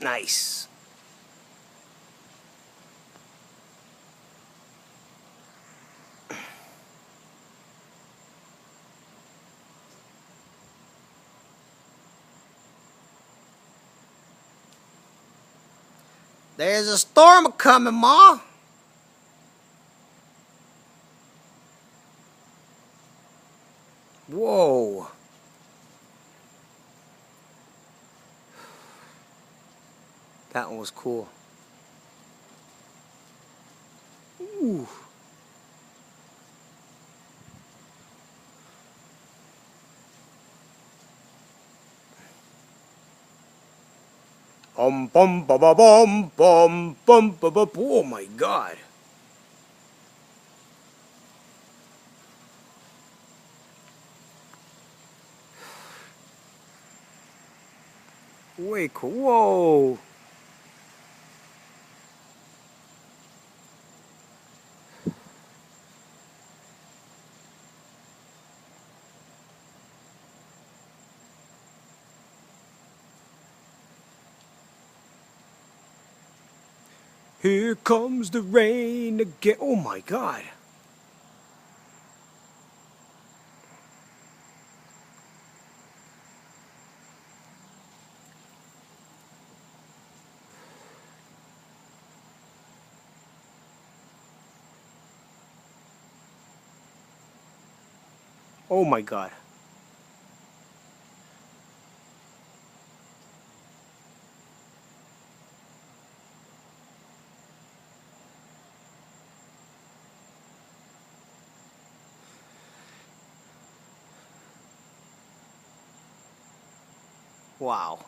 Nice. There's a storm a-coming, Ma. Whoa. That one was cool. Ooh. Bum ba ba bum bum ba ba. Oh my God. Way cool. Whoa. Here comes the rain again. Oh my God. Oh my God. Wow.